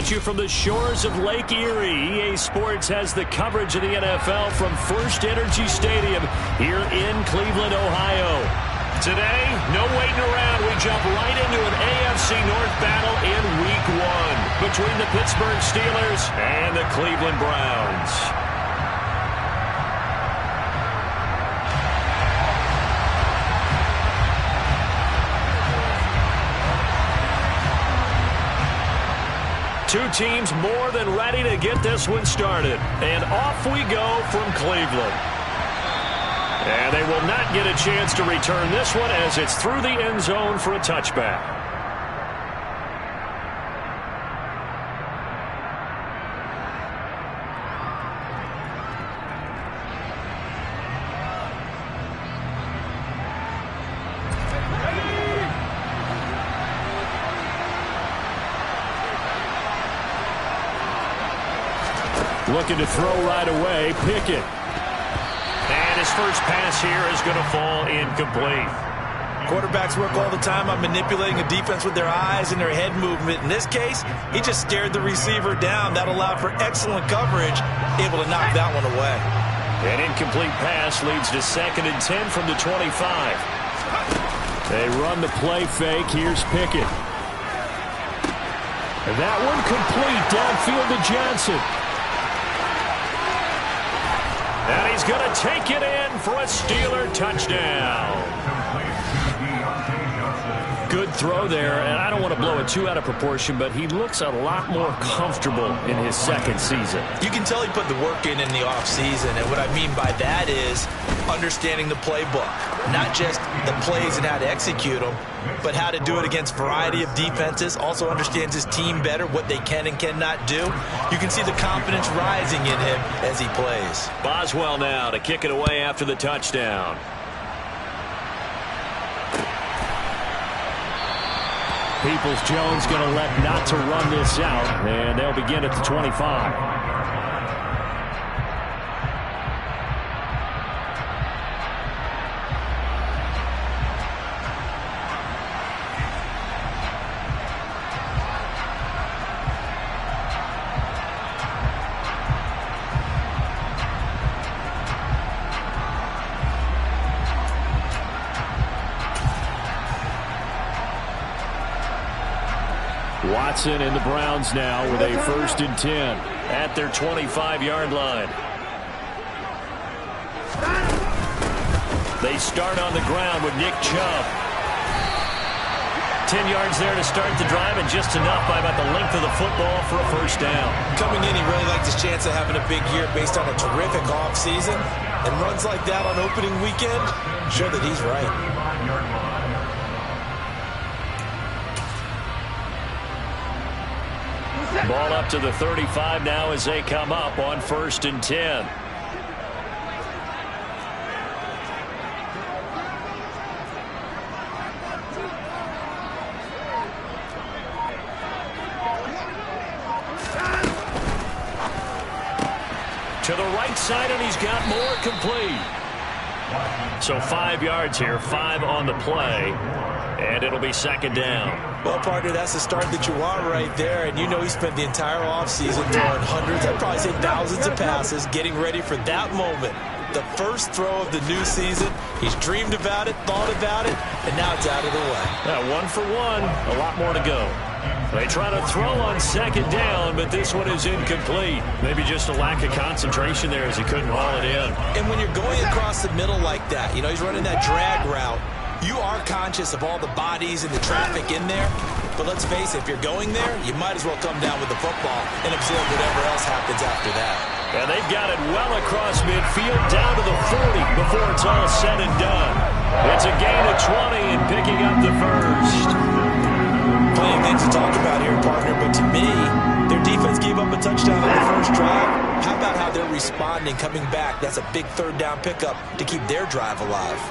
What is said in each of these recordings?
at you from the shores of Lake Erie. EA Sports has the coverage of the NFL from First Energy Stadium here in Cleveland, Ohio. Today, no waiting around. We jump right into an AFC North battle in Week 1 between the Pittsburgh Steelers and the Cleveland Browns. Two teams more than ready to get this one started. And off we go from Cleveland. And they will not get a chance to return this one as it's through the end zone for a touchback. Looking to throw right away, Pickett. And his first pass here is going to fall incomplete. Quarterbacks work all the time on manipulating a defense with their eyes and their head movement. In this case, he just stared the receiver down. That allowed for excellent coverage, able to knock that one away. An incomplete pass leads to 2nd and 10 from the 25. They run the play fake. Here's Pickett. And that one complete downfield to Johnson. And he's going to take it in for a Steeler touchdown. Good throw there, and I don't want to blow it too out of proportion, but he looks a lot more comfortable in his second season. You can tell he put the work in the offseason, and what I mean by that is understanding the playbook. Not just the plays and how to execute them, but how to do it against a variety of defenses. Also understands his team better, what they can and cannot do. You can see the confidence rising in him as he plays. Boswell now to kick it away after the touchdown. Peoples-Jones going to elect not to run this out, and they'll begin at the 25. Watson and the Browns now with a 1st and 10 at their 25-yard line. They start on the ground with Nick Chubb. 10 yards there to start the drive, and just enough by about the length of the football for a 1st down. Coming in, he really liked his chance of having a big year based on a terrific offseason. And runs like that on opening weekend show that he's right. Ball up to the 35 now as they come up on 1st and 10. To the right side, and he's got more complete. So 5 yards here, 5 on the play, and it'll be 2nd down. Well, partner, that's the start that you want right there. And you know he spent the entire offseason throwing hundreds, I'd probably say thousands of passes, getting ready for that moment. The first throw of the new season. He's dreamed about it, thought about it, and now it's out of the way. Yeah, 1 for 1, a lot more to go. They try to throw on 2nd down, but this one is incomplete. Maybe just a lack of concentration there as he couldn't haul it in. And when you're going across the middle like that, you know, he's running that drag route. You are conscious of all the bodies and the traffic in there. But let's face it, if you're going there, you might as well come down with the football and absorb whatever else happens after that. And they've got it well across midfield, down to the 40 before it's all said and done. It's a gain of 20 and picking up the 1st. Plenty of things to talk about here, partner, but to me, their defense gave up a touchdown on the first drive. How about how they're responding, coming back? That's a big 3rd down pickup to keep their drive alive.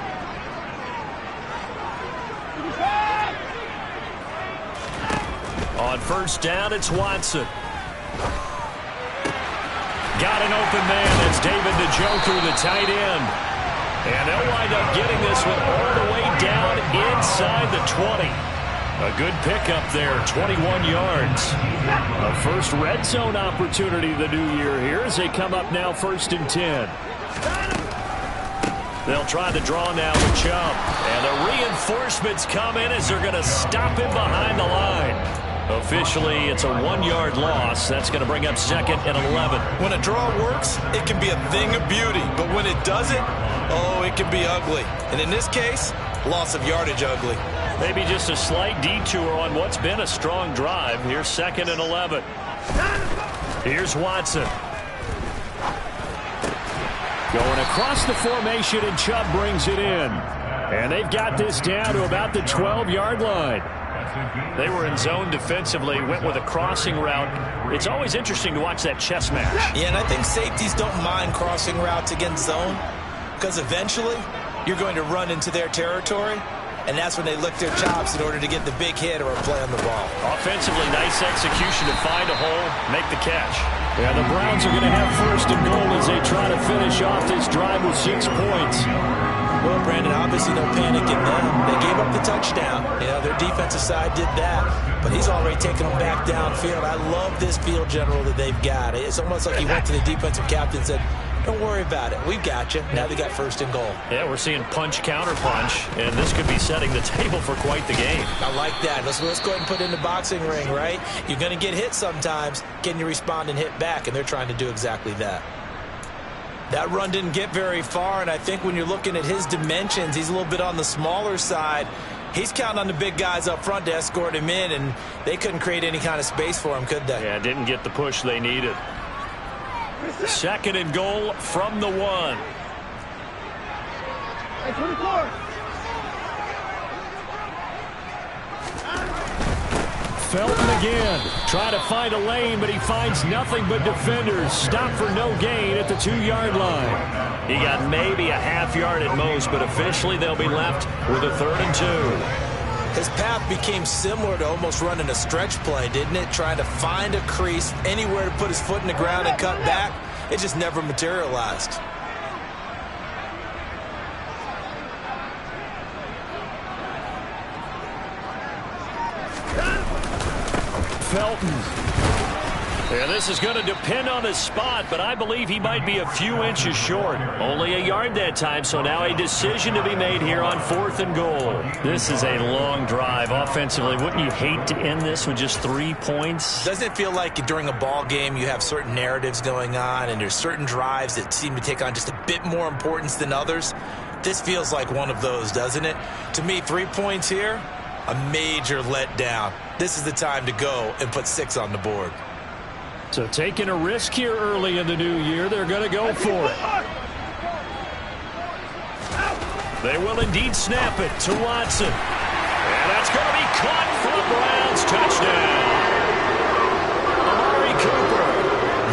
On 1st down, it's Watson. Got an open man. It's David Njoku, the tight end. And they'll wind up getting this one all the way down inside the 20. A good pickup there, 21 yards. A first red zone opportunity the new year here as they come up now 1st and 10. They'll try the draw now with Chubb. And the reinforcements come in as they're going to stop him behind the line. Officially, it's a 1-yard loss. That's going to bring up 2nd and 11. When a draw works, it can be a thing of beauty. But when it doesn't, oh, it can be ugly. And in this case, loss of yardage ugly. Maybe just a slight detour on what's been a strong drive. Here's 2nd and 11. Here's Watson. Going across the formation, and Chubb brings it in. And they've got this down to about the 12-yard line. They were in zone defensively, went with a crossing route. It's always interesting to watch that chess match. Yeah, and I think safeties don't mind crossing routes against zone because eventually you're going to run into their territory, and that's when they lick their chops in order to get the big hit or a play on the ball. Offensively, nice execution to find a hole, make the catch. Yeah, the Browns are going to have 1st and goal as they try to finish off this drive with 6 points. Well, Brandon, obviously no panic in them. They gave up the touchdown. You know, their defensive side did that, but he's already taken them back downfield. I love this field general that they've got. It's almost like he went to the defensive captain and said, don't worry about it. We've got you. Now they got 1st and goal. Yeah, we're seeing punch, counter punch, and this could be setting the table for quite the game. I like that. Let's go ahead and put it in the boxing ring, right? You're going to get hit sometimes. Can you respond and hit back? And they're trying to do exactly that. That run didn't get very far, and I think when you're looking at his dimensions, he's a little bit on the smaller side. He's counting on the big guys up front to escort him in, and they couldn't create any kind of space for him, could they? Yeah, didn't get the push they needed. 2nd and goal from the 1. Hey, 24. Felton again. Trying to find a lane, but he finds nothing but defenders. Stop for no gain at the 2-yard line. He got maybe a half yard at most, but officially they'll be left with a 3rd and 2. His path became similar to almost running a stretch play, didn't it? Trying to find a crease, anywhere to put his foot in the ground and cut back. It just never materialized. Felton. Yeah, this is going to depend on his spot, but I believe he might be a few inches short. Only a yard that time, so now a decision to be made here on 4th and goal. This is a long drive offensively. Wouldn't you hate to end this with just 3 points? Doesn't it feel like during a ball game you have certain narratives going on and there's certain drives that seem to take on just a bit more importance than others? This feels like one of those, doesn't it? To me, 3 points here, a major letdown. This is the time to go and put 6 on the board. So taking a risk here early in the new year, they're going to go for it. They will indeed snap it to Watson. And that's going to be caught for the Browns. Touchdown. Amari Cooper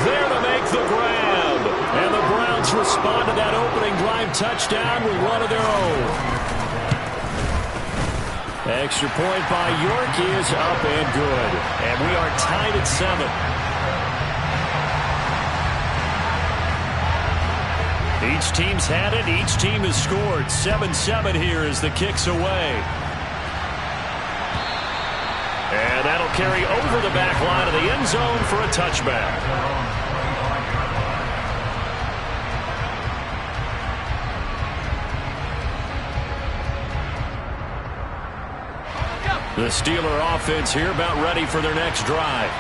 there to make the grab. And the Browns respond to that opening drive touchdown with one of their own. Extra point by York is up and good. And we are tied at 7. Each team's had it. Each team has scored. 7-7 here as the kick's away. And that'll carry over the back line of the end zone for a touchback. The Steeler offense here about ready for their next drive.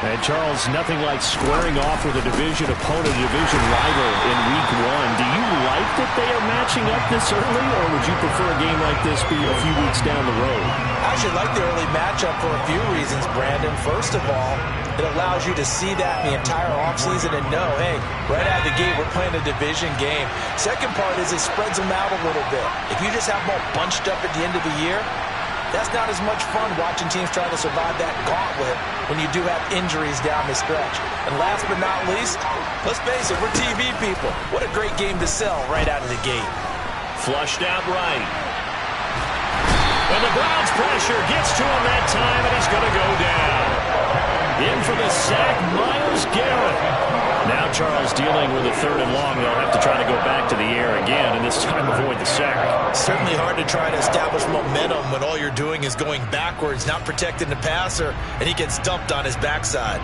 And, Charles, nothing like squaring off with a division opponent, a division rival in Week 1. Do you like that they are matching up this early, or would you prefer a game like this be a few weeks down the road? I actually like the early matchup for a few reasons, Brandon. First of all, it allows you to see that in the entire offseason and know, hey, right out of the gate, we're playing a division game. Second part is it spreads them out a little bit. If you just have them all bunched up at the end of the year, that's not as much fun watching teams try to survive that gauntlet when you do have injuries down the stretch. And last but not least, let's face it, we're TV people. What a great game to sell right out of the gate. Flushed out right. And the Browns pressure gets to him that time, and he's going to go down. In for the sack, Myles Garrett. Now Charles dealing with a 3rd and long. They'll have to try to go back to the air again, and this time avoid the sack. Certainly hard to try to establish momentum when all you're doing is going backwards, not protecting the passer, and he gets dumped on his backside.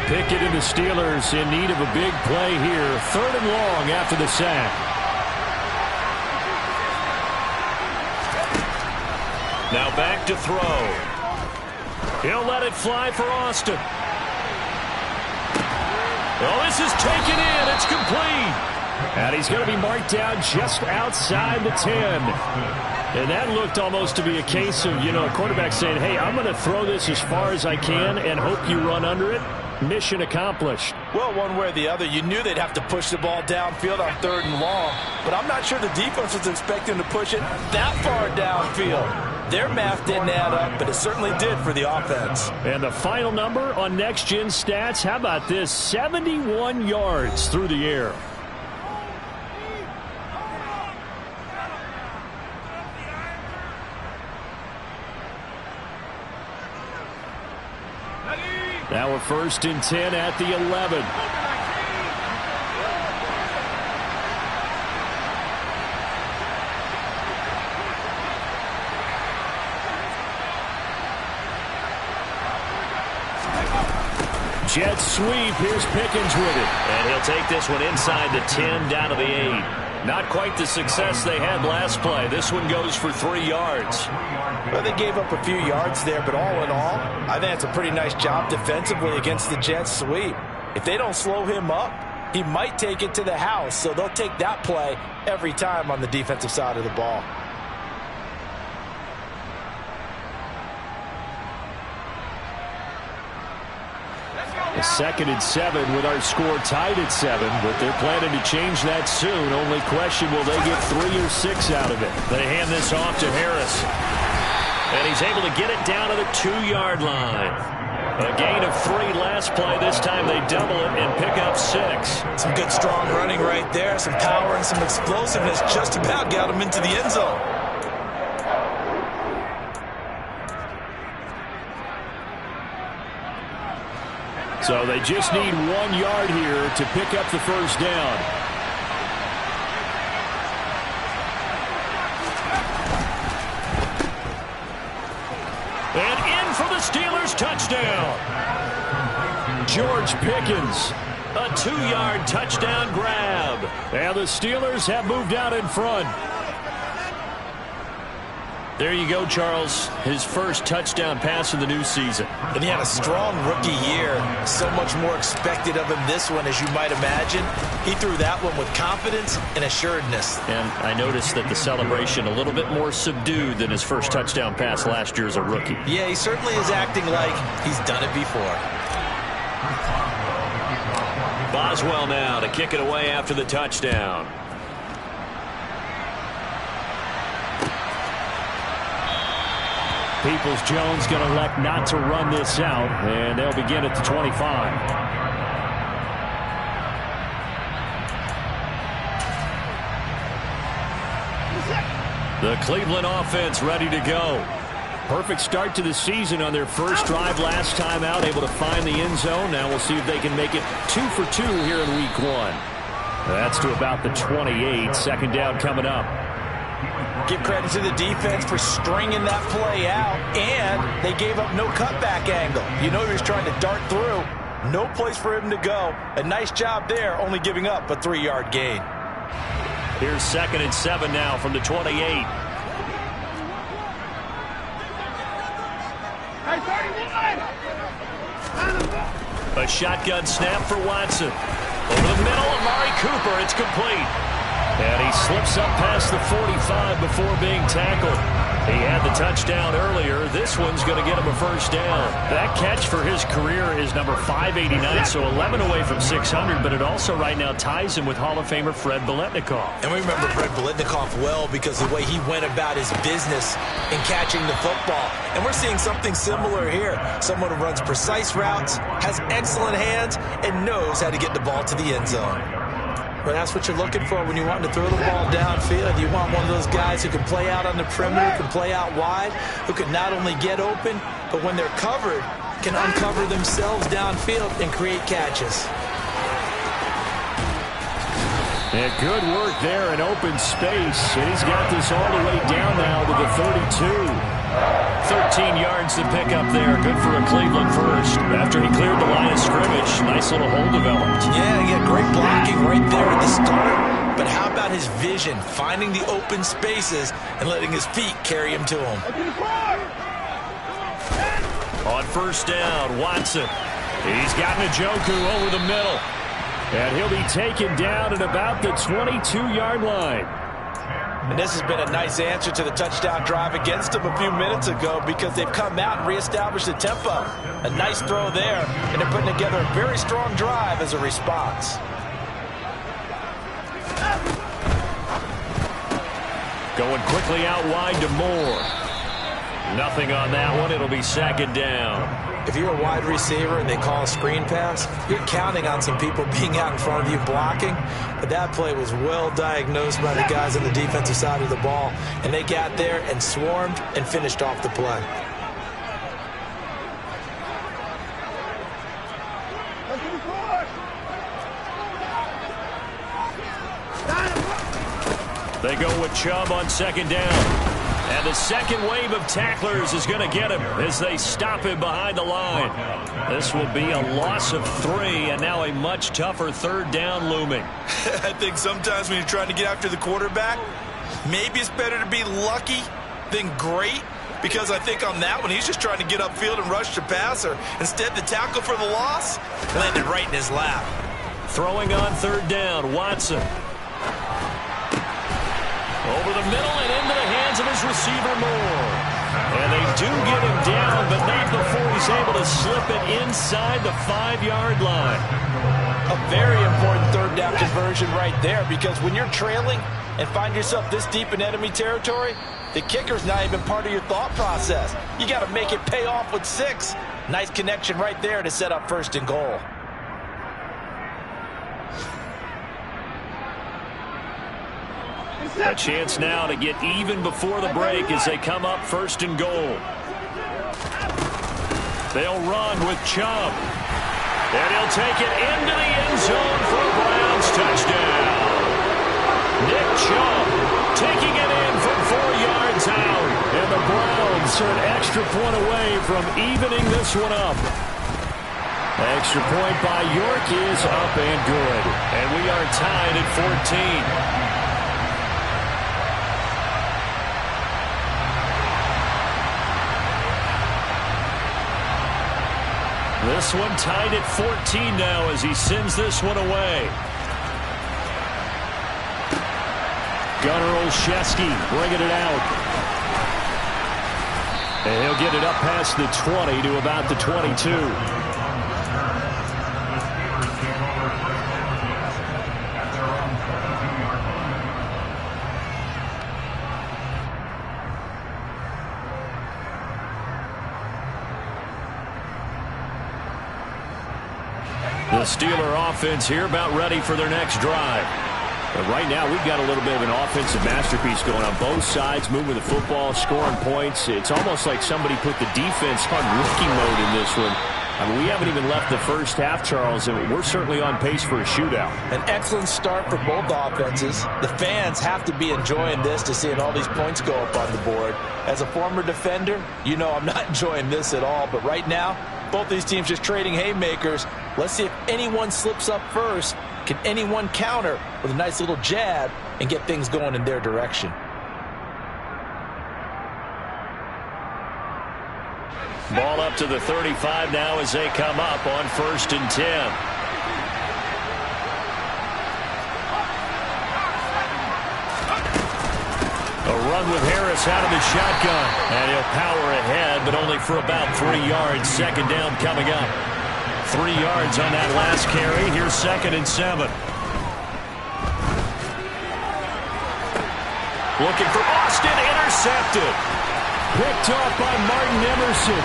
Pickett and the Steelers in need of a big play here. 3rd and long after the sack. Now back to throw. He'll let it fly for Austin. Oh, this is taken in. It's complete. And he's going to be marked down just outside the 10. And that looked almost to be a case of, a quarterback saying, hey, I'm going to throw this as far as I can and hope you run under it. Mission accomplished. Well, one way or the other, you knew they'd have to push the ball downfield on 3rd and long. But I'm not sure the defense was expecting to push it that far downfield. Their math didn't add up, but it certainly did for the offense. And the final number on Next Gen Stats, how about this? 71 yards through the air. Now we're 1st and 10 at the 11. Jet sweep. Here's Pickens with it. And he'll take this one inside the 10 down to the 8. Not quite the success they had last play. This one goes for 3 yards. Well, they gave up a few yards there, but all in all, I think it's a pretty nice job defensively against the jet sweep. If they don't slow him up, he might take it to the house, so they'll take that play every time on the defensive side of the ball. A 2nd and 7 with our score tied at 7, but they're planning to change that soon. Only question, will they get 3 or 6 out of it? They hand this off to Harris. And he's able to get it down to the 2-yard line. A gain of 3 last play. This time they double it and pick up 6. Some good strong running right there. Some power and some explosiveness. Just about got him into the end zone. So they just need 1 yard here to pick up the 1st down. And in for the Steelers touchdown. George Pickens, a 2-yard touchdown grab. And the Steelers have moved out in front. There you go, Charles. His first touchdown pass of the new season. And he had a strong rookie year. So much more expected of him this one, as you might imagine. He threw that one with confidence and assuredness. And I noticed that the celebration a little bit more subdued than his first touchdown pass last year as a rookie. Yeah, he certainly is acting like he's done it before. Boswell now to kick it away after the touchdown. Peoples-Jones going to elect not to run this out, and they'll begin at the 25. The Cleveland offense ready to go. Perfect start to the season on their first drive last time out, able to find the end zone. Now we'll see if they can make it 2 for 2 here in week 1. That's to about the 28. 2nd down coming up. Give credit to the defense for stringing that play out, and they gave up no cutback angle. You know he was trying to dart through. No place for him to go. A nice job there, only giving up a 3-yard gain. Here's 2nd and 7 now from the 28. A shotgun snap for Watson. Over the middle, Amari Cooper. It's complete. And he slips up past the 45 before being tackled. He had the touchdown earlier. This one's going to get him a 1st down. That catch for his career is number 589, so 11 away from 600, but it also right now ties him with Hall of Famer Fred Biletnikoff. And we remember Fred Biletnikoff well because of the way he went about his business in catching the football. And we're seeing something similar here. Someone who runs precise routes, has excellent hands, and knows how to get the ball to the end zone. But that's what you're looking for when you want to throw the ball downfield. You want one of those guys who can play out on the perimeter, can play out wide, who can not only get open, but when they're covered, can uncover themselves downfield and create catches. And good work there in open space. And he's got this all the way down now to the 32. 13 yards to pick up there. Good for a Cleveland first. After he cleared the line of scrimmage, nice little hole developed. Yeah, he had great blocking right there at the start. But how about his vision, finding the open spaces and letting his feet carry him to him? On first down, Watson. He's got Njoku over the middle. And he'll be taken down at about the 22-yard line. And this has been a nice answer to the touchdown drive against them a few minutes ago because they've come out and reestablished the tempo. A nice throw there, and they're putting together a very strong drive as a response. Going quickly out wide to Moore. Nothing on that one. It'll be second down. If you're a wide receiver and they call a screen pass, you're counting on some people being out in front of you blocking. But that play was well diagnosed by the guys on the defensive side of the ball. And they got there and swarmed and finished off the play. They go with Chubb on second down. And the second wave of tacklers is going to get him as they stop him behind the line. This will be a loss of 3, and now a much tougher third down looming. I think sometimes when you're trying to get after the quarterback, maybe it's better to be lucky than great, because I think on that one, he's just trying to get upfield and rush the passer. Instead, the tackle for the loss landed right in his lap. Throwing on third down, Watson. Over the middle and into the hands of his receiver, Moore. And they do get him down, but not before he's able to slip it inside the 5-yard line. A very important third down conversion right there, because when you're trailing and find yourself this deep in enemy territory, the kicker's not even part of your thought process. You got to make it pay off with 6. Nice connection right there to set up first and goal. A chance now to get even before the break as they come up first and goal. They'll run with Chubb. And he'll take it into the end zone for a Browns touchdown. Nick Chubb taking it in from 4 yards out. And the Browns are an extra point away from evening this one up. Extra point by York is up and good. And we are tied at 14. This one tied at 14 now as he sends this one away. Gunnar Olszewski bringing it out. And he'll get it up past the 20 to about the 22. The Steeler offense here about ready for their next drive. But right now we've got a little bit of an offensive masterpiece going on both sides, moving the football, scoring points. It's almost like somebody put the defense on rookie mode in this one. I mean, we haven't even left the first half, Charles, and we're certainly on pace for a shootout. An excellent start for both offenses. The fans have to be enjoying this to seeing all these points go up on the board. As a former defender, you know I'm not enjoying this at all. But right now, both these teams just trading haymakers. Let's see if anyone slips up first. Can anyone counter with a nice little jab and get things going in their direction? Ball up to the 35 now as they come up on 1st and 10. A run with Harris out of the shotgun. And he'll power ahead, but only for about 3 yards. Second down coming up. 3 yards on that last carry. Here's 2nd and 7. Looking for Austin. Intercepted. Picked off by Martin Emerson.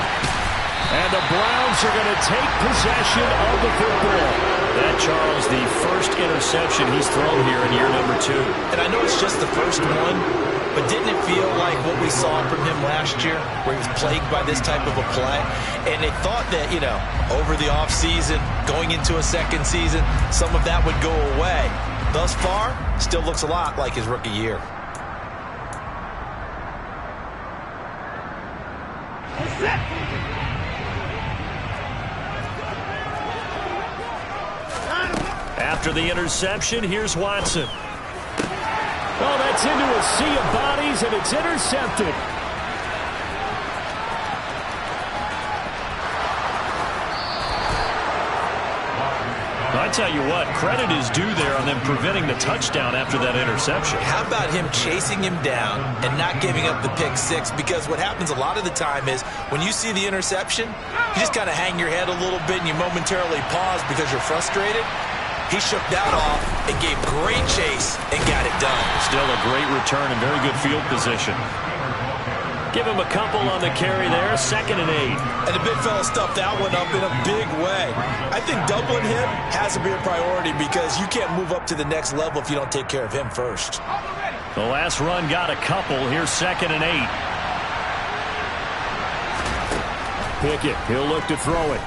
And the Browns are going to take possession of the football. That, Charles, the first interception he's thrown here in year number 2. And I know it's just the first one, but didn't it feel like what we saw from him last year, where he was plagued by this type of a play? And they thought that, you know, over the offseason, going into a second season, some of that would go away. Thus far, still looks a lot like his rookie year. After the interception, here's Watson. Oh, that's into a sea of bodies, and it's intercepted. I tell you what, credit is due there on them preventing the touchdown after that interception. How about him chasing him down and not giving up the pick six? Because what happens a lot of the time is when you see the interception, you just kind of hang your head a little bit and you momentarily pause because you're frustrated. He shook that off and gave great chase and got it done. Still a great return and very good field position. Give him a couple on the carry there, 2nd and 8. And the big fella stuffed that one up in a big way. I think doubling him has to be a priority because you can't move up to the next level if you don't take care of him first. The last run got a couple. Here's 2nd and 8. Pickett, he'll look to throw it.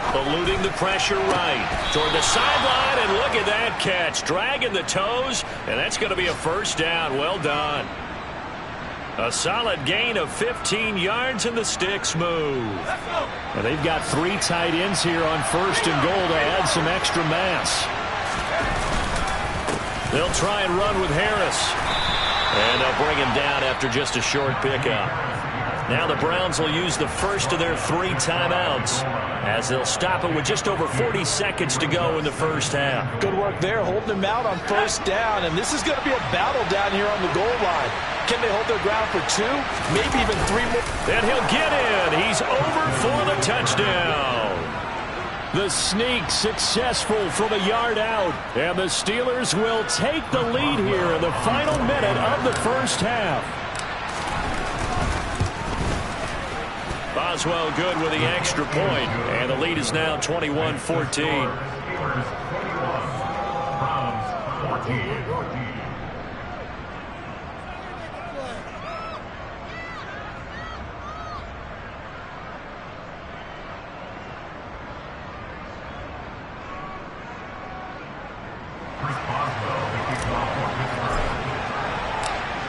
Eluding the pressure right toward the sideline, and look at that catch. Dragging the toes, and that's going to be a first down. Well done. A solid gain of 15 yards, and the sticks move. Now they've got 3 tight ends here on 1st and goal to add some extra mass. They'll try and run with Harris. And they'll bring him down after just a short pickup. Now the Browns will use the first of their 3 timeouts as they'll stop it with just over 40 seconds to go in the first half. Good work there, holding him out on 1st down, and this is going to be a battle down here on the goal line. Can they hold their ground for 2, maybe even 3 more? And he'll get in. He's over for the touchdown. The sneak successful from a yard out, and the Steelers will take the lead here in the final minute of the first half. Boswell good with the extra point, and the lead is now 21-14.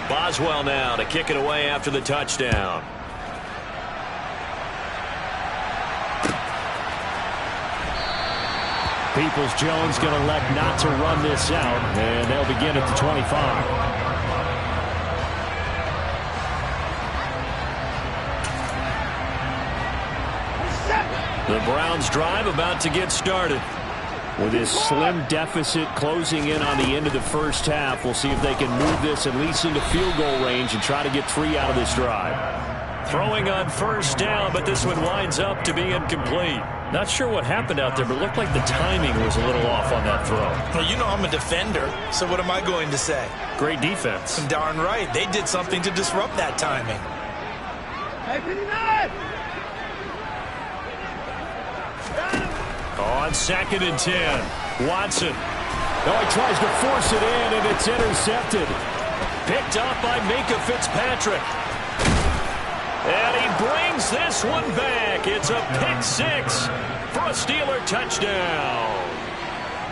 Boswell now to kick it away after the touchdown. Peoples-Jones going to elect not to run this out, and they'll begin at the 25. The Browns drive about to get started. With this slim deficit closing in on the end of the first half, we'll see if they can move this at least into field goal range and try to get 3 out of this drive. Throwing on 1st down, but this one winds up to be incomplete. Not sure what happened out there, but it looked like the timing was a little off on that throw. Well, you know I'm a defender, so what am I going to say? Great defense. Darn right. They did something to disrupt that timing. On 2nd and 10, Watson. Oh, he tries to force it in, and it's intercepted. Picked up by Minka Fitzpatrick. And he brings this one back. It's a pick 6 for a Steeler touchdown.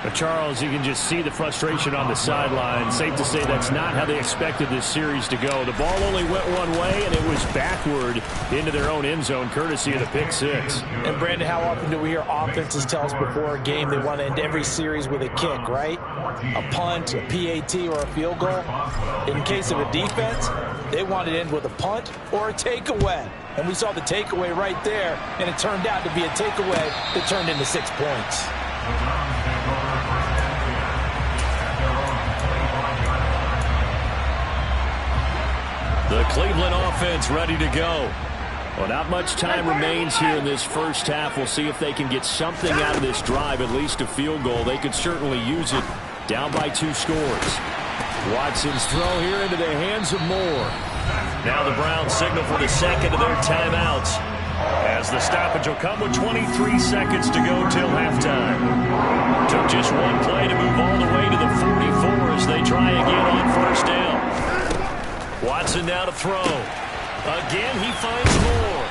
But Charles, you can just see the frustration on the sideline. Safe to say that's not how they expected this series to go. The ball only went one way, and it was backward into their own end zone, courtesy of the pick 6. And, Brandon, how often do we hear offenses tell us before a game they want to end every series with a kick, right? A punt, a PAT, or a field goal. In case of a defense, they want to end with a punt or a takeaway. And we saw the takeaway right there, and it turned out to be a takeaway that turned into 6 points. The Cleveland offense ready to go. Well, not much time remains here in this first half. We'll see if they can get something out of this drive, at least a field goal. They could certainly use it. Down by 2 scores. Watson's throw here into the hands of Moore. Now the Browns signal for the second of their timeouts, as the stoppage will come with 23 seconds to go till halftime. Took just one play to move all the way to the 44 as they try again on 1st down. Watson now to throw. Again, he finds more.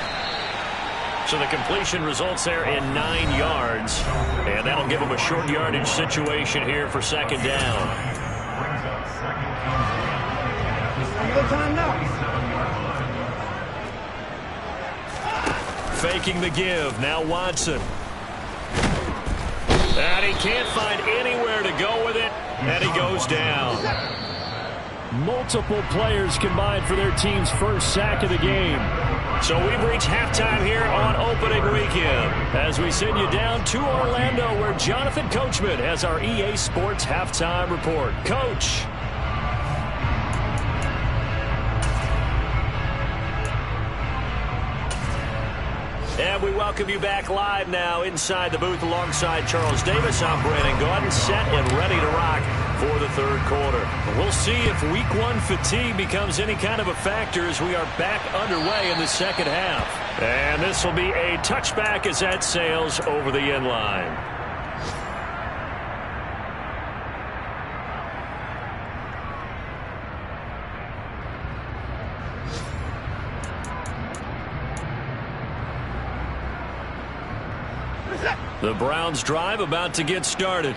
So the completion results there in 9 yards. And that'll give him a short yardage situation here for second down. Faking the give. Now Watson. And he can't find anywhere to go with it. And he goes down. Multiple players combined for their team's first sack of the game. So we've reached halftime here on opening weekend as we send you down to Orlando where Jonathan Coachman has our EA Sports halftime report. Coach. And we welcome you back live now inside the booth alongside Charles Davis. I'm Brandon Gaudin, set and ready to rock for the third quarter. We'll see if week one fatigue becomes any kind of a factor as we are back underway in the second half. And this will be a touchback as that sails over the end line. The Browns drive about to get started.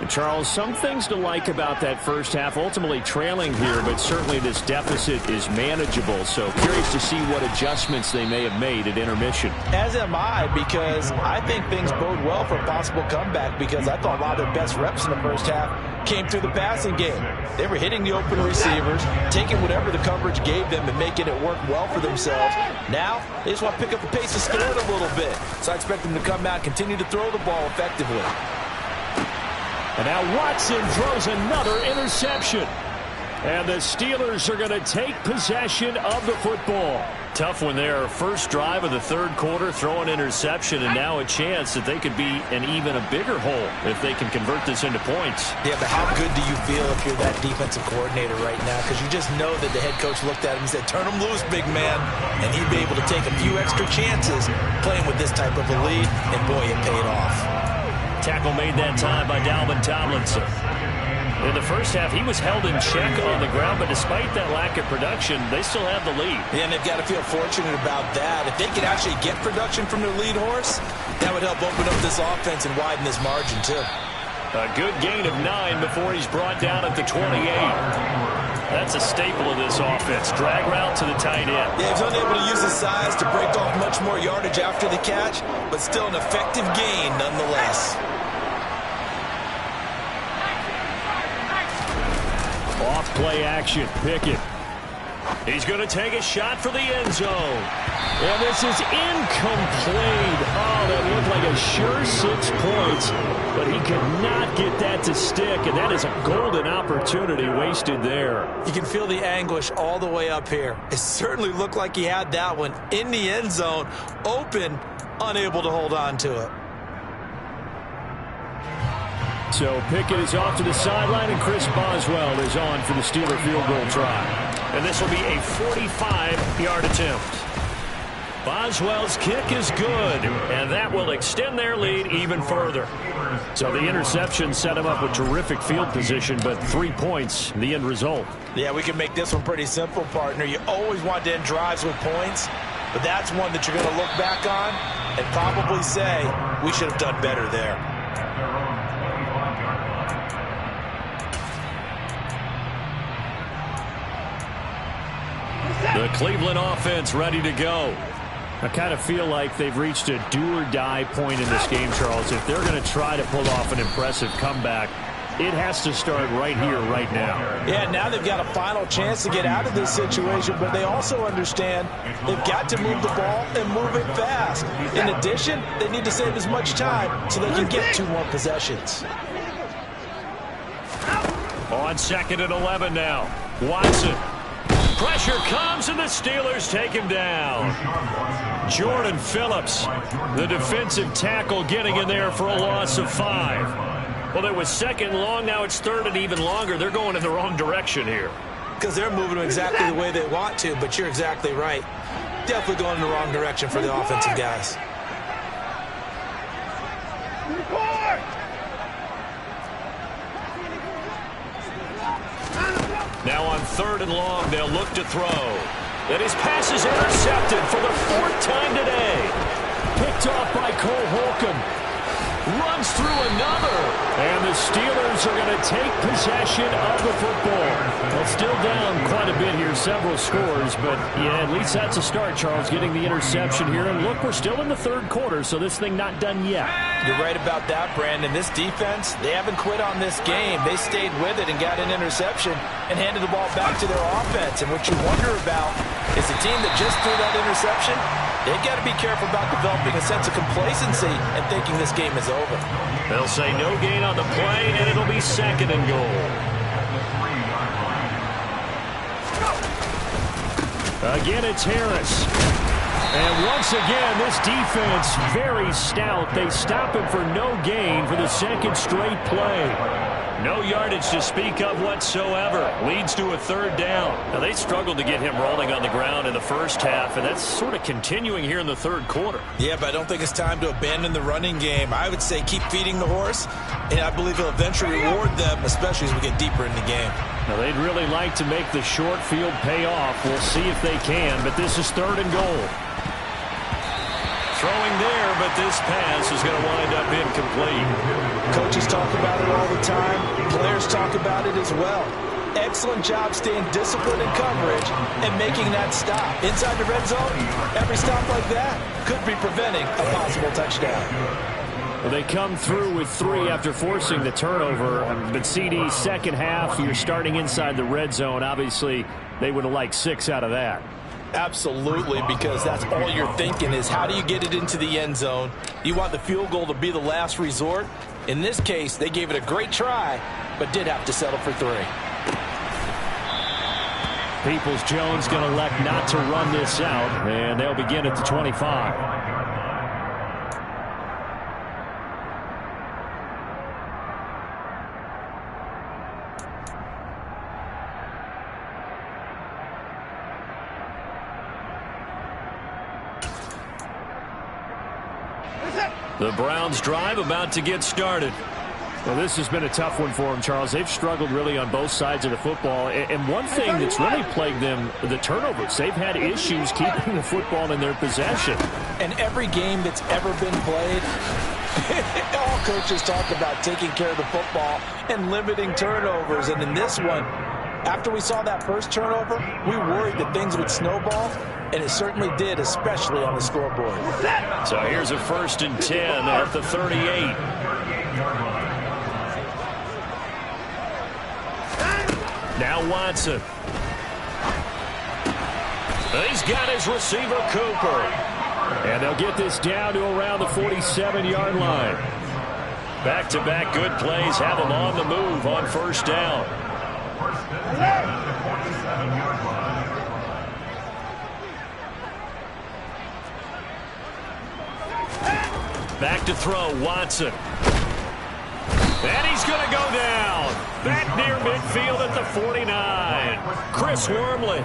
And Charles, some things to like about that first half, ultimately trailing here, but certainly this deficit is manageable. So curious to see what adjustments they may have made at intermission. As am I, because I think things bode well for a possible comeback, because I thought a lot of their best reps in the first half came through the passing game. They were hitting the open receivers, taking whatever the coverage gave them and making it work well for themselves. Now, they just want to pick up the pace of scoring a little bit. So I expect them to come out and continue to throw the ball effectively. And now Watson throws another interception. And the Steelers are going to take possession of the football. Tough one there. First drive of the third quarter, throw an interception, and now a chance that they could be in even a bigger hole if they can convert this into points. Yeah, but how good do you feel if you're that defensive coordinator right now? Because you just know that the head coach looked at him and said, turn him loose, big man. And he'd be able to take a few extra chances playing with this type of a lead, and boy, it paid off. Tackle made that time by Dalvin Tomlinson. In the first half, he was held in check on the ground, but despite that lack of production, they still have the lead. Yeah, and they've got to feel fortunate about that. If they could actually get production from their lead horse, that would help open up this offense and widen this margin, too. A good gain of 9 before he's brought down at the 28. That's a staple of this offense. Drag route to the tight end. Yeah, he's unable to use his size to break off much more yardage after the catch, but still an effective gain nonetheless. Off play action. Pickett. He's going to take a shot for the end zone. And this is incomplete. Oh, that looked like a sure 6 points. But he could not get that to stick. And that is a golden opportunity wasted there. You can feel the anguish all the way up here. It certainly looked like he had that one in the end zone. Open, unable to hold on to it. So Pickett is off to the sideline, and Chris Boswell is on for the Steeler field goal try. And this will be a 45-yard attempt. Boswell's kick is good, and that will extend their lead even further. So the interception set him up with terrific field position, but 3 points, the end result. Yeah, we can make this one pretty simple, partner. You always want to end drives with points, but that's one that you're going to look back on and probably say, we should have done better there. The Cleveland offense ready to go. I kind of feel like they've reached a do-or-die point in this game, Charles. If they're going to try to pull off an impressive comeback, it has to start right here, right now. Yeah, now they've got a final chance to get out of this situation, but they also understand they've got to move the ball and move it fast. In addition, they need to save as much time so they can get 2 more possessions. On 2nd and 11 now. Watson. Pressure comes, and the Steelers take him down. Jordan Phillips, the defensive tackle, getting in there for a loss of 5. Well, it was 2nd and long. Now it's 3rd and even longer. They're going in the wrong direction here. Because they're moving exactly the way they want to, but you're exactly right. Definitely going in the wrong direction for the offensive guys. Now on 3rd and long, they'll look to throw. And his pass is intercepted for the 4th time today. Picked off by Cole Holcomb. Runs through another. And the Steelers are going to take possession of the football. Well, still down quite a bit here, several scores. But, yeah, at least that's a start, Charles, getting the interception here. And look, we're still in the 3rd quarter, so this thing not done yet. You're right about that, Brandon. This defense, they haven't quit on this game. They stayed with it and got an interception and handed the ball back to their offense. And what you wonder about is a team that just threw that interception, they've got to be careful about developing a sense of complacency and thinking this game is over. They'll say no gain on the play, and it'll be 2nd and goal. Again, it's Harris. And once again, this defense very stout. They stop him for no gain for the 2nd straight play. No yardage to speak of whatsoever. Leads to a 3rd down. Now, they struggled to get him rolling on the ground in the first half, and that's sort of continuing here in the 3rd quarter. Yeah, but I don't think it's time to abandon the running game. I would say keep feeding the horse, and I believe he'll eventually reward them, especially as we get deeper in the game. Now, they'd really like to make the short field pay off. We'll see if they can, but this is 3rd and goal. Throwing there, but this pass is going to wind up incomplete. Coaches talk about it all the time. Players talk about it as well. Excellent job staying disciplined in coverage and making that stop. Inside the red zone, every stop like that could be preventing a possible touchdown. Well, they come through with 3 after forcing the turnover. But CD, second half, you're starting inside the red zone. Obviously, they would have liked 6 out of that. Absolutely, because that's all you're thinking is how do you get it into the end zone? You want the field goal to be the last resort. In this case, they gave it a great try, but did have to settle for 3. Peoples-Jones going to elect not to run this out, and they'll begin at the 25. The Browns drive about to get started. Well, this has been a tough one for them, Charles. They've struggled really on both sides of the football. And one thing that's really plagued them, the turnovers. They've had issues keeping the football in their possession. And every game that's ever been played, all coaches talk about taking care of the football and limiting turnovers. And in this one, after we saw that first turnover, we worried that things would snowball. And it certainly did, especially on the scoreboard. So here's a 1st and 10 at the 38. Now Watson. He's got his receiver, Cooper. And they'll get this down to around the 47-yard line. Back-to-back good plays have them on the move on 1st down. Back to throw, Watson. And he's going to go down. Back near midfield at the 49. Chris Wormley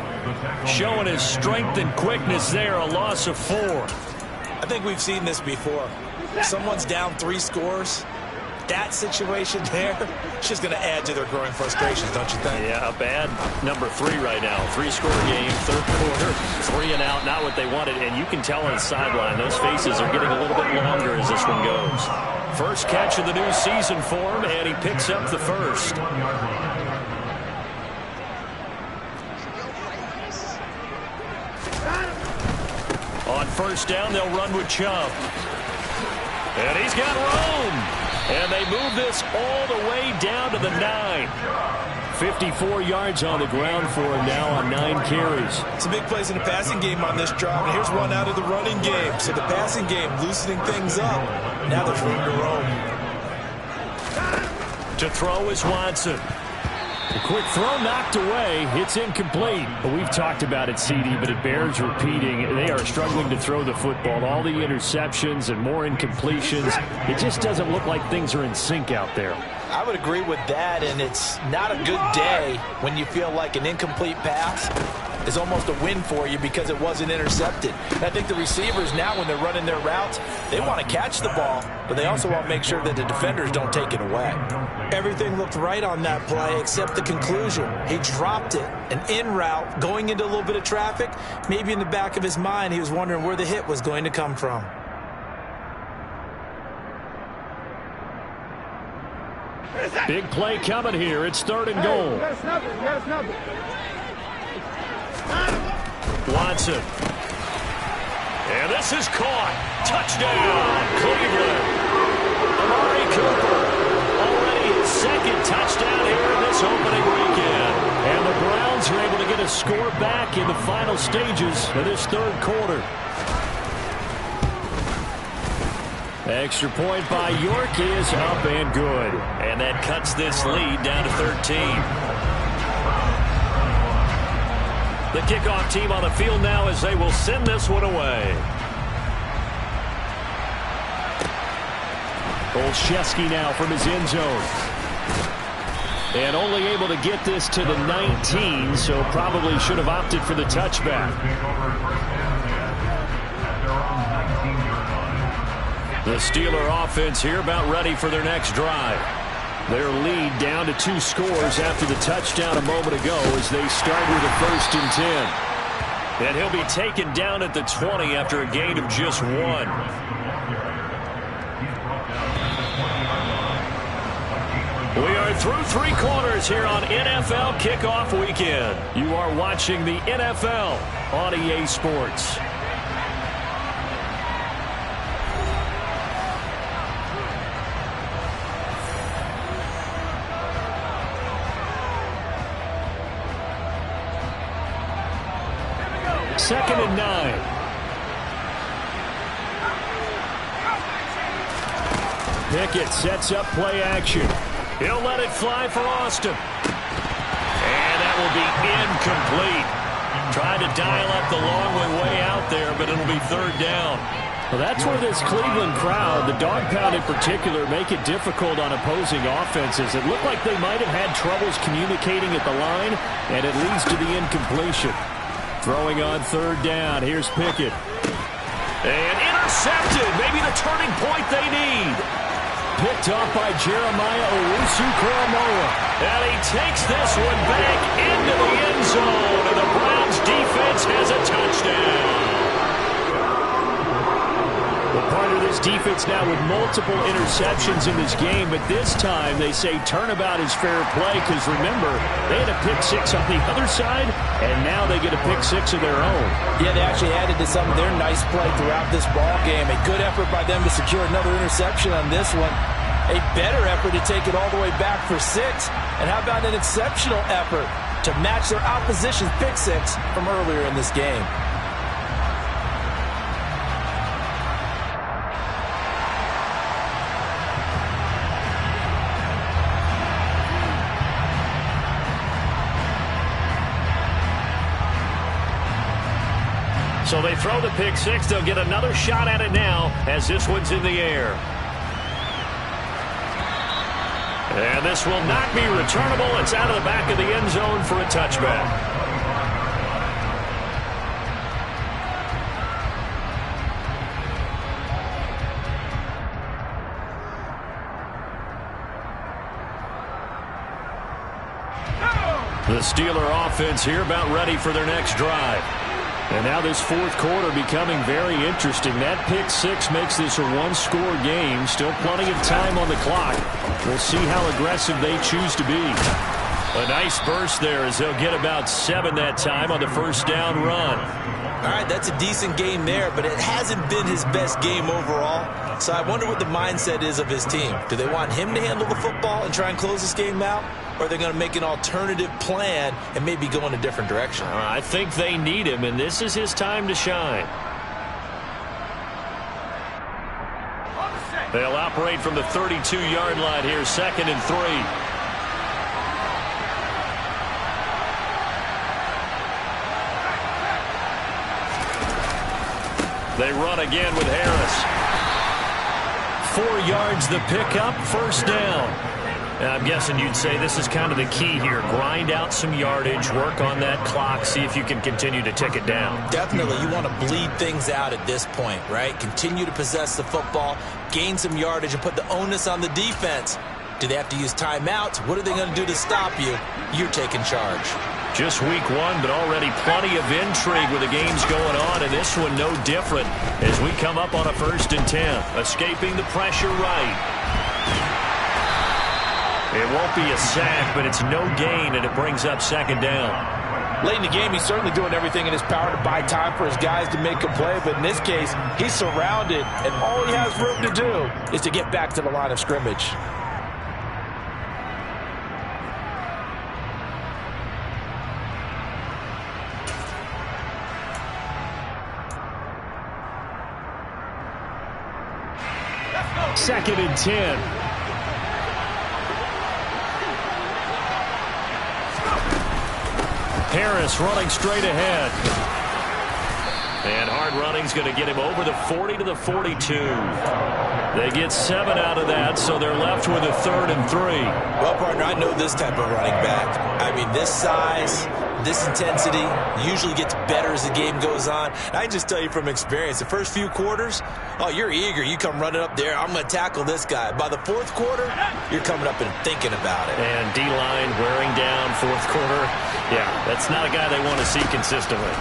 showing his strength and quickness there, a loss of 4. I think we've seen this before. Someone's down 3 scores. That situation there, it's just going to add to their growing frustrations, don't you think? Yeah, a bad number 3 right now. 3-score game, 3rd quarter, 3 and out, not what they wanted. And you can tell on the sideline, those faces are getting a little bit longer as this one goes. First catch of the new season for him, and he picks up the 1st. On 1st down, they'll run with Chubb. And he's got room. And they move this all the way down to the 9. 54 yards on the ground for him now on 9 carries. Some big plays in the passing game on this drive. And here's one out of the running game. So the passing game loosening things up. Now there's room to roam. To throw is Watson. A quick throw knocked away. It's incomplete. But we've talked about it, CD, but it bears repeating. They are struggling to throw the football. All the interceptions and more incompletions. It just doesn't look like things are in sync out there. I would agree with that, and it's not a good day when you feel like an incomplete pass is almost a win for you because it wasn't intercepted. And I think the receivers now, when they're running their routes, they want to catch the ball, but they also want to make sure that the defenders don't take it away. Everything looked right on that play except the conclusion. He dropped it, an in route, going into a little bit of traffic. Maybe in the back of his mind, he was wondering where the hit was going to come from. Big play coming here. It's 3rd and goal. Watson. And this is caught. Touchdown, Cleveland. Amari Cooper. Already his 2nd touchdown here in this opening weekend. And the Browns are able to get a score back in the final stages of this 3rd quarter. Extra point by York is up and good. And that cuts this lead down to 13. The kickoff team on the field now as they will send this one away. Olszewski now from his end zone. And only able to get this to the 19, so probably should have opted for the touchback. The Steeler offense here about ready for their next drive. Their lead down to 2 scores after the touchdown a moment ago as they start with a 1st and 10. And he'll be taken down at the 20 after a gain of just 1. We are through 3 quarters here on NFL Kickoff Weekend. You are watching the NFL on EA Sports. Second and 9. Pickett sets up play action. He'll let it fly for Austin. And that will be incomplete. Tried to dial up the long way out there, but it'll be 3rd down. Well, that's where this Cleveland crowd, the dog pound in particular, make it difficult on opposing offenses. It looked like they might have had troubles communicating at the line, and it leads to the incompletion. Throwing on 3rd down. Here's Pickett. And intercepted. Maybe the turning point they need. Picked off by Jeremiah Owusu-Koramoah. And he takes this one back into the end zone. And the Browns defense has a touchdown. Well, part of this defense now with multiple interceptions in this game, but this time they say turnabout is fair play because, remember, they had a pick 6 on the other side, and now they get a pick 6 of their own. Yeah, they actually added to some of their nice play throughout this ball game. A good effort by them to secure another interception on this one. A better effort to take it all the way back for 6. And how about an exceptional effort to match their opposition's pick 6 from earlier in this game? So they throw the pick 6. They'll get another shot at it now as this one's in the air. And this will not be returnable. It's out of the back of the end zone for a touchback. The Steeler offense here about ready for their next drive. And now this 4th quarter becoming very interesting. That pick 6 makes this a 1-score game. Still plenty of time on the clock. We'll see how aggressive they choose to be. A nice burst there as they'll get about 7 that time on the 1st down run. All right, that's a decent game there, but it hasn't been his best game overall. So I wonder what the mindset is of his team. Do they want him to handle the football and try and close this game out? Or are they going to make an alternative plan and maybe go in a different direction? I think they need him, and this is his time to shine. They'll operate from the 32-yard line here, 2nd and 3. They run again with Harris. 4 yards the pickup, 1st down. And I'm guessing you'd say this is kind of the key here. Grind out some yardage, work on that clock, see if you can continue to tick it down. Definitely. You want to bleed things out at this point, right? Continue to possess the football, gain some yardage, and put the onus on the defense. Do they have to use timeouts? What are they going to do to stop you? You're taking charge. Just week one, but already plenty of intrigue with the games going on, and this one no different as we come up on a 1st and 10. Escaping the pressure right. It won't be a sack, but it's no gain, and it brings up 2nd down. Late in the game, he's certainly doing everything in his power to buy time for his guys to make a play, but in this case, he's surrounded, and all he has room to do is to get back to the line of scrimmage. Second and 10. Harris running straight ahead. And hard running's going to get him over the 40 to the 42. They get 7 out of that, so they're left with a 3rd and 3. Well, partner, I know this type of running back. I mean, this size, this intensity usually gets better as the game goes on. And I just tell you from experience, the first few quarters, oh, you're eager. You come running up there. I'm going to tackle this guy. By the 4th quarter, you're coming up and thinking about it. And D-line wearing down 4th quarter. Yeah, that's not a guy they want to see consistently.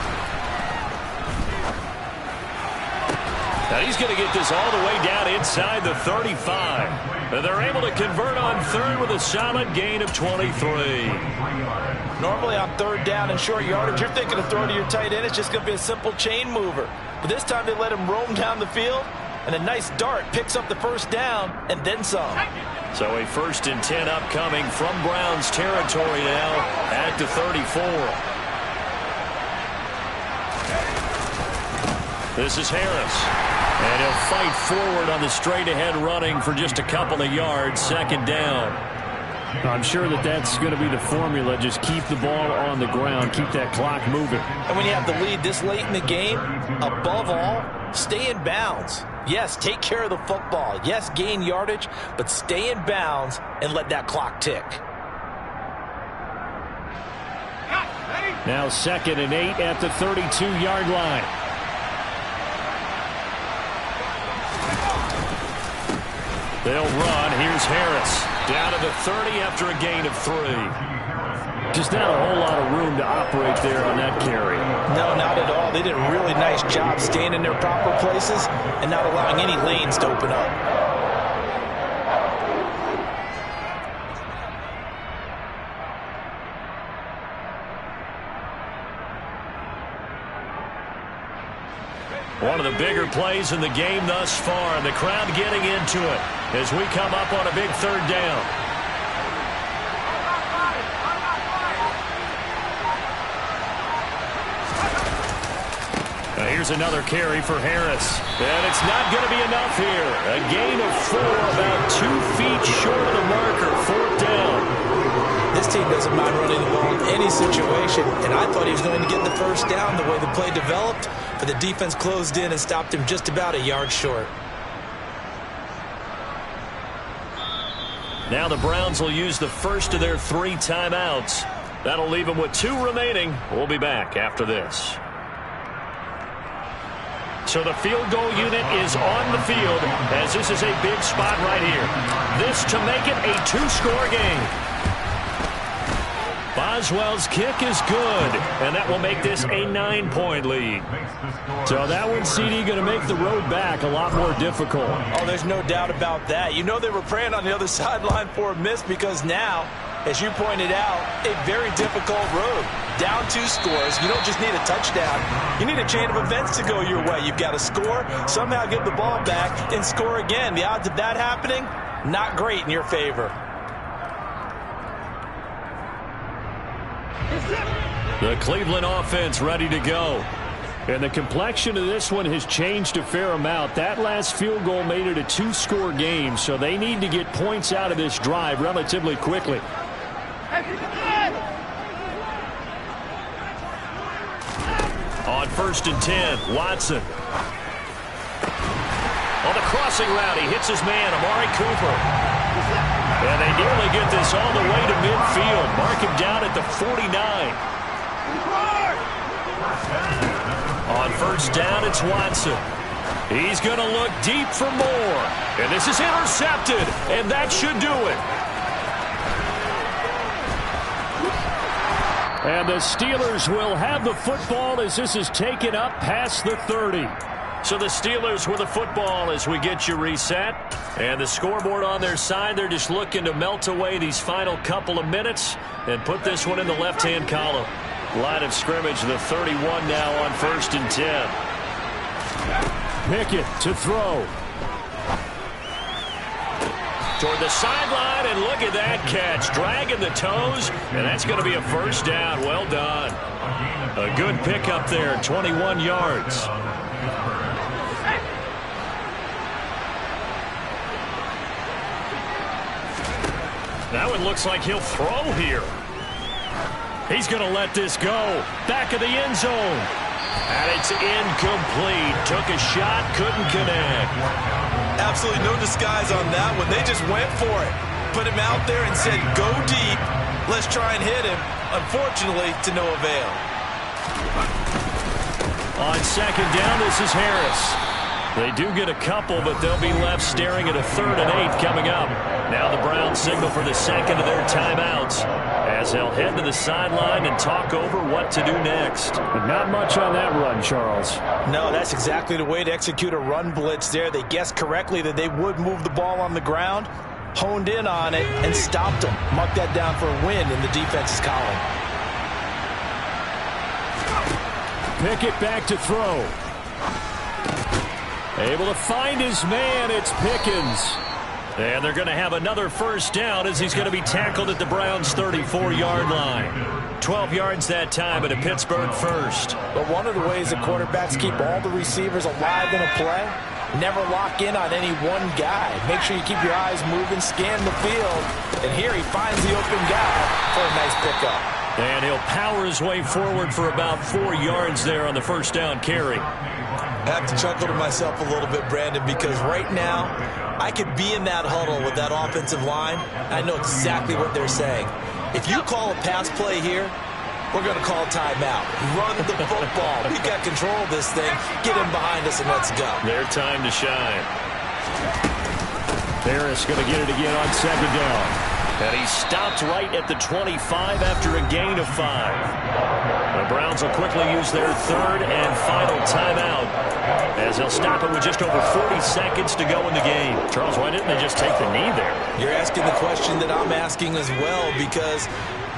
Now he's going to get this all the way down inside the 35. And they're able to convert on 3rd with a solid gain of 23. Normally on 3rd down and short yardage, you're thinking of throwing to your tight end. It's just going to be a simple chain mover. But this time they let him roam down the field, and a nice dart picks up the 1st down and then some. So a 1st and 10 upcoming from Browns territory now at the 34. This is Harris. And he'll fight forward on the straight-ahead running for just a couple of yards. 2nd down. I'm sure that's going to be the formula. Just keep the ball on the ground. Keep that clock moving. And when you have the lead this late in the game, above all, stay in bounds. Yes, take care of the football. Yes, gain yardage, but stay in bounds and let that clock tick. Now 2nd and 8 at the 32-yard line. They'll run. Here's Harris. Down to the 30 after a gain of 3. Just not a whole lot of room to operate there on that carry. No, not at all. They did a really nice job staying in their proper places and not allowing any lanes to open up. One of the bigger plays in the game thus far, and the crowd getting into it as we come up on a big 3rd down. Now here's another carry for Harris. And it's not going to be enough here. A gain of 4, about 2 feet short of the marker. 4th down. This team doesn't mind running the ball in any situation, and I thought he was going to get the 1st down the way the play developed, but the defense closed in and stopped him just about a yard short. Now the Browns will use the first of their 3 timeouts. That'll leave them with 2 remaining. We'll be back after this. So the field goal unit is on the field as this is a big spot right here. This to make it a 2-score game. Boswell's kick is good, and that will make this a 9-point lead. So that one, CD, going to make the road back a lot more difficult. Oh, there's no doubt about that. You know they were praying on the other sideline for a miss because now, as you pointed out, a very difficult road. Down 2 scores. You don't just need a touchdown. You need a chain of events to go your way. You've got to score, somehow get the ball back, and score again. The odds of that happening, not great in your favor. The Cleveland offense ready to go. And the complexion of this one has changed a fair amount. That last field goal made it a 2-score game, so they need to get points out of this drive relatively quickly. On 1st and 10, Watson. On the crossing route, he hits his man, Amari Cooper. And they nearly get this all the way to midfield. Mark him down at the 49. On first down, it's Watson. He's going to look deep for more. And this is intercepted. And that should do it. And the Steelers will have the football as this is taken up past the 30. So the Steelers with the football as we get you reset. And the scoreboard on their side, they're just looking to melt away these final couple of minutes and put this one in the left-hand column. Line of scrimmage, the 31 now on 1st and 10. Pickett to throw. Toward the sideline, and look at that catch. Dragging the toes, and that's going to be a first down. Well done. A good pickup there, 21 yards. Now it looks like he'll throw here. He's going to let this go. Back of the end zone. And it's incomplete. Took a shot, couldn't connect. Absolutely no disguise on that one. They just went for it. Put him out there and said, go deep. Let's try and hit him. Unfortunately, to no avail. On second down, this is Harris. They do get a couple, but they'll be left staring at a 3rd and 8 coming up. Now the Browns signal for the second of their timeouts as they'll head to the sideline and talk over what to do next. But not much on that run, Charles. No, that's exactly the way to execute a run blitz there. They guessed correctly that they would move the ball on the ground, honed in on it, and stopped them. Mark that down for a win in the defense's column. Pickett back to throw. Able to find his man. It's Pickens. And they're going to have another first down as he's going to be tackled at the Browns' 34-yard line. 12 yards that time at a Pittsburgh first. But one of the ways that quarterbacks keep all the receivers alive in a play, never lock in on any one guy. Make sure you keep your eyes moving, scan the field. And here he finds the open guy for a nice pickup. And he'll power his way forward for about 4 yards there on the first down carry. I have to chuckle to myself a little bit, Brandon, because right now I could be in that huddle with that offensive line. I know exactly what they're saying. If you call a pass play here, we're going to call timeout. Run the football. We've got control of this thing. Get in behind us and let's go. Their time to shine. Harris going to get it again on second down. And he stopped right at the 25 after a gain of 5. The Browns will quickly use their 3rd and final timeout as they'll stop it with just over 40 seconds to go in the game. Charles, why didn't they just take the knee there? You're asking the question that I'm asking as well, because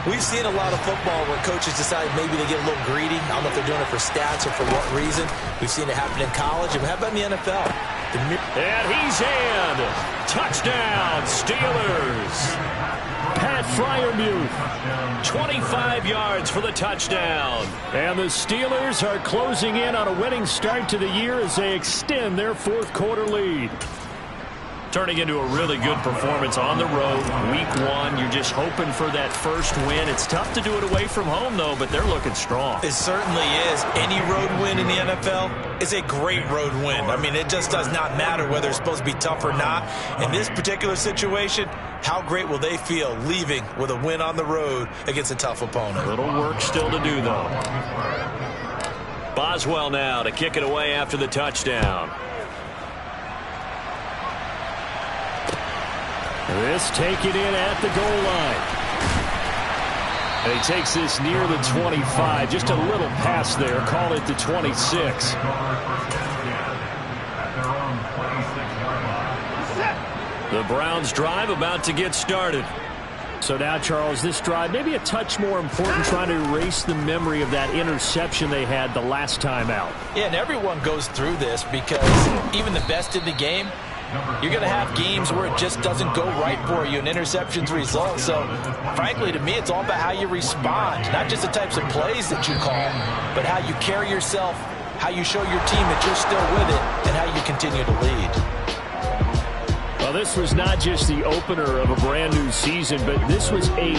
we've seen a lot of football where coaches decide maybe they get a little greedy. I don't know if they're doing it for stats or for what reason. We've seen it happen in college. And how about in the NFL? And he's in. Touchdown, Steelers. Pat Freiermuth. 25 yards for the touchdown. And the Steelers are closing in on a winning start to the year as they extend their 4th quarter lead. Turning into a really good performance on the road. Week 1, you're just hoping for that first win. It's tough to do it away from home, though, but they're looking strong. It certainly is. Any road win in the NFL is a great road win. I mean, it just does not matter whether it's supposed to be tough or not. In this particular situation, how great will they feel leaving with a win on the road against a tough opponent? A little work still to do, though. Boswell now to kick it away after the touchdown. This taken in at the goal line. And he takes this near the 25. Just a little pass there. Call it the 26. The Browns drive about to get started. So now, Charles, this drive maybe a touch more important, trying to erase the memory of that interception they had the last time out. Yeah, and everyone goes through this because even the best in the game, you're going to have games where it just doesn't go right for you, and interceptions result. So, frankly, to me, it's all about how you respond, not just the types of plays that you call, but how you carry yourself, how you show your team that you're still with it, and how you continue to lead. Well, this was not just the opener of a brand new season, but this was a